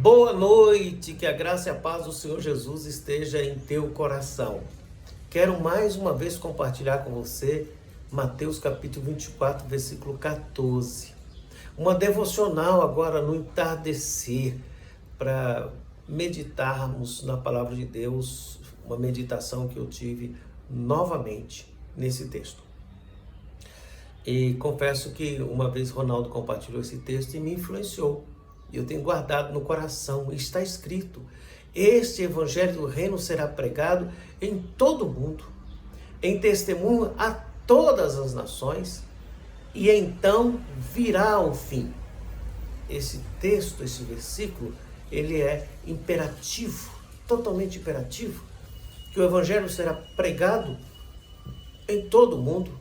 Boa noite, que a graça e a paz do Senhor Jesus esteja em teu coração. Quero mais uma vez compartilhar com você Mateus capítulo 24, versículo 14. Uma devocional agora no entardecer, para meditarmos na palavra de Deus, uma meditação que eu tive novamente nesse texto. E confesso que uma vez Ronaldo compartilhou esse texto e me influenciou. Eu tenho guardado no coração, está escrito: este evangelho do reino será pregado em todo o mundo, em testemunho a todas as nações, e então virá o fim. Esse texto, esse versículo, ele é imperativo, totalmente imperativo, que o evangelho será pregado em todo o mundo,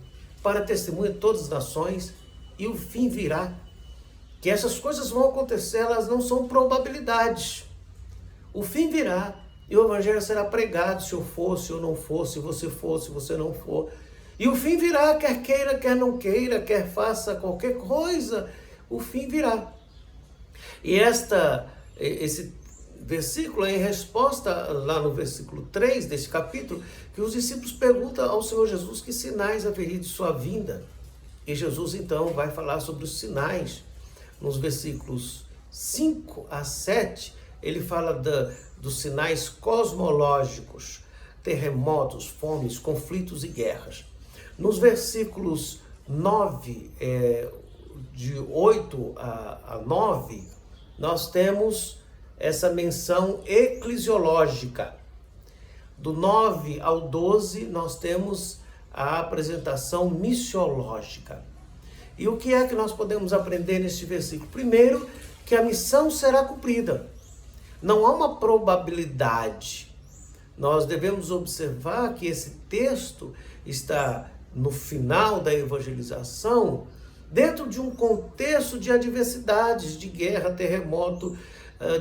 para testemunho de todas as nações, e o fim virá. Que essas coisas vão acontecer, elas não são probabilidades. O fim virá e o evangelho será pregado, se eu for, se eu não for, se você for, se você não for. E o fim virá, quer queira, quer não queira, quer faça qualquer coisa, o fim virá. E esse versículo é em resposta lá no versículo 3 desse capítulo, que os discípulos perguntam ao Senhor Jesus que sinais haveria de sua vinda. E Jesus então vai falar sobre os sinais. Nos versículos 5 a 7, ele fala dos sinais cosmológicos, terremotos, fomes, conflitos e guerras. Nos versículos 9, de 8 a 9, nós temos essa menção eclesiológica. Do 9 ao 12, nós temos a apresentação missiológica. E o que é que nós podemos aprender neste versículo? Primeiro, que a missão será cumprida. Não há uma probabilidade. Nós devemos observar que esse texto está no final da evangelização, dentro de um contexto de adversidades, de guerra, terremoto,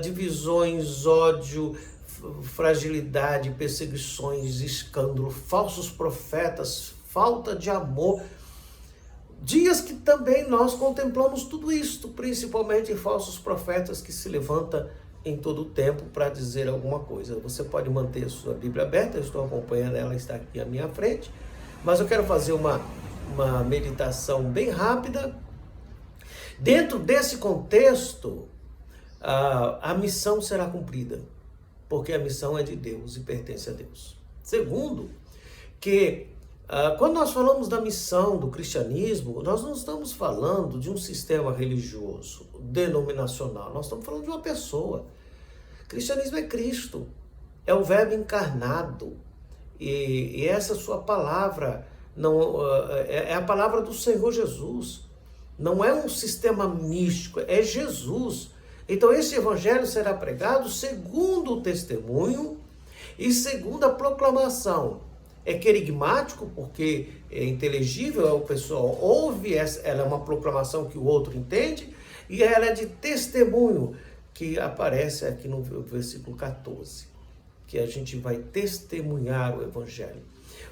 divisões, ódio, fragilidade, perseguições, escândalo, falsos profetas, falta de amor. Dias que também nós contemplamos tudo isto, principalmente falsos profetas que se levantam em todo o tempo para dizer alguma coisa. Você pode manter a sua Bíblia aberta, eu estou acompanhando, ela está aqui à minha frente, mas eu quero fazer uma meditação bem rápida. Dentro desse contexto, a missão será cumprida, porque a missão é de Deus e pertence a Deus. Segundo, que quando nós falamos da missão do cristianismo, nós não estamos falando de um sistema religioso, denominacional, nós estamos falando de uma pessoa. Cristianismo é Cristo, é o Verbo encarnado, e essa sua palavra é a palavra do Senhor Jesus, não é um sistema místico, é Jesus. Então esse evangelho será pregado segundo o testemunho e segundo a proclamação. É querigmático, porque é inteligível, o pessoal ouve, ela é uma proclamação que o outro entende, e ela é de testemunho, que aparece aqui no versículo 14, que a gente vai testemunhar o evangelho.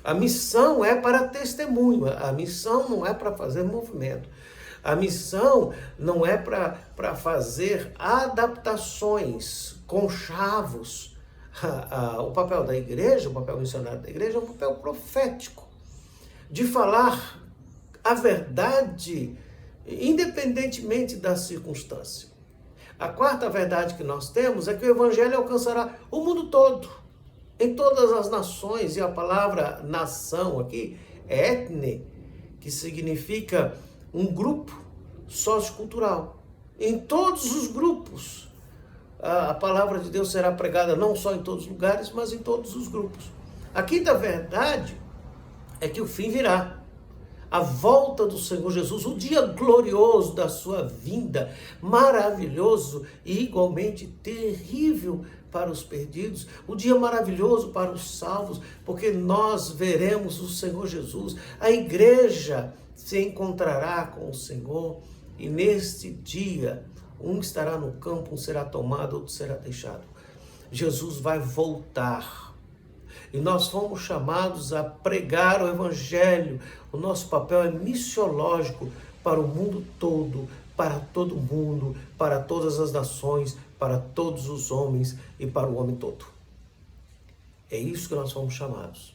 A missão é para testemunho, a missão não é para fazer movimento, a missão não é para fazer adaptações, conchavos. O papel da igreja, o papel missionário da igreja é um papel profético, de falar a verdade independentemente da circunstância. A quarta verdade que nós temos é que o evangelho alcançará o mundo todo, em todas as nações, e a palavra nação aqui é etne, que significa um grupo sociocultural. Em todos os grupos, a palavra de Deus será pregada não só em todos os lugares, mas em todos os grupos. A quinta verdade é que o fim virá. A volta do Senhor Jesus, o dia glorioso da sua vinda, maravilhoso e igualmente terrível para os perdidos, o dia maravilhoso para os salvos, porque nós veremos o Senhor Jesus, a igreja se encontrará com o Senhor, e neste dia, um estará no campo, um será tomado, outro será deixado. Jesus vai voltar. E nós fomos chamados a pregar o evangelho. O nosso papel é missiológico para o mundo todo, para todo mundo, para todas as nações, para todos os homens e para o homem todo. É isso que nós fomos chamados,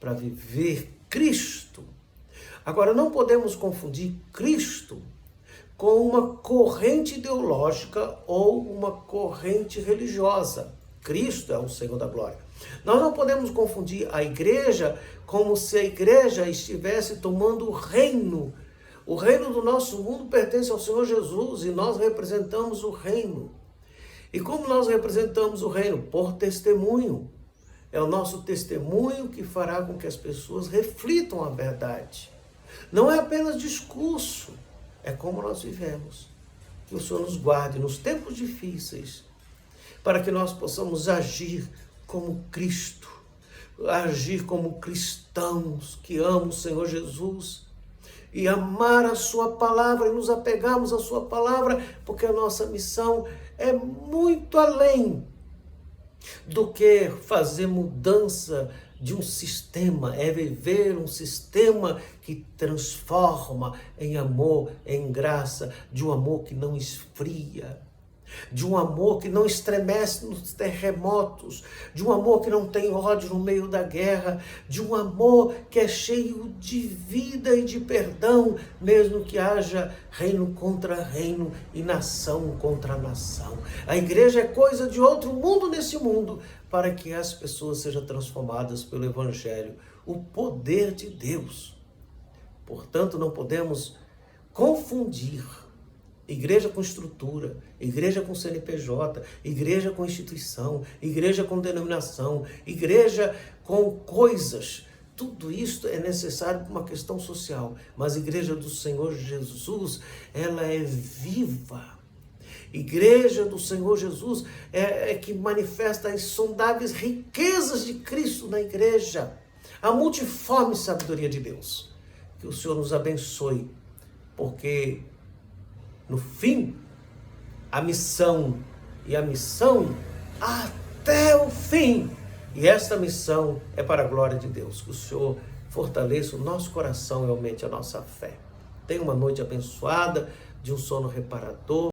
para viver Cristo. Agora, não podemos confundir Cristo com uma corrente ideológica ou uma corrente religiosa. Cristo é o Senhor da glória. Nós não podemos confundir a igreja como se a igreja estivesse tomando o reino. O reino do nosso mundo pertence ao Senhor Jesus e nós representamos o reino. E como nós representamos o reino? Por testemunho. É o nosso testemunho que fará com que as pessoas reflitam a verdade. Não é apenas discurso, é como nós vivemos. Que o Senhor nos guarde nos tempos difíceis, para que nós possamos agir como Cristo, agir como cristãos que amam o Senhor Jesus e amar a sua palavra e nos apegarmos à sua palavra, porque a nossa missão é muito além do que fazer mudança de um sistema, é viver um sistema que transforma em amor, em graça, de um amor que não esfria, de um amor que não estremece nos terremotos, de um amor que não tem ódio no meio da guerra, de um amor que é cheio de vida e de perdão, mesmo que haja reino contra reino e nação contra nação. A igreja é coisa de outro mundo nesse mundo, para que as pessoas sejam transformadas pelo Evangelho, o poder de Deus. Portanto, não podemos confundir igreja com estrutura, igreja com CNPJ, igreja com instituição, igreja com denominação, igreja com coisas. Tudo isso é necessário para uma questão social, mas a igreja do Senhor Jesus, ela é viva. Igreja do Senhor Jesus é que manifesta as insondáveis riquezas de Cristo na igreja, a multiforme sabedoria de Deus. Que o Senhor nos abençoe, porque no fim, a missão até o fim. E esta missão é para a glória de Deus. Que o Senhor fortaleça o nosso coração e aumente a nossa fé. Tenha uma noite abençoada, de um sono reparador.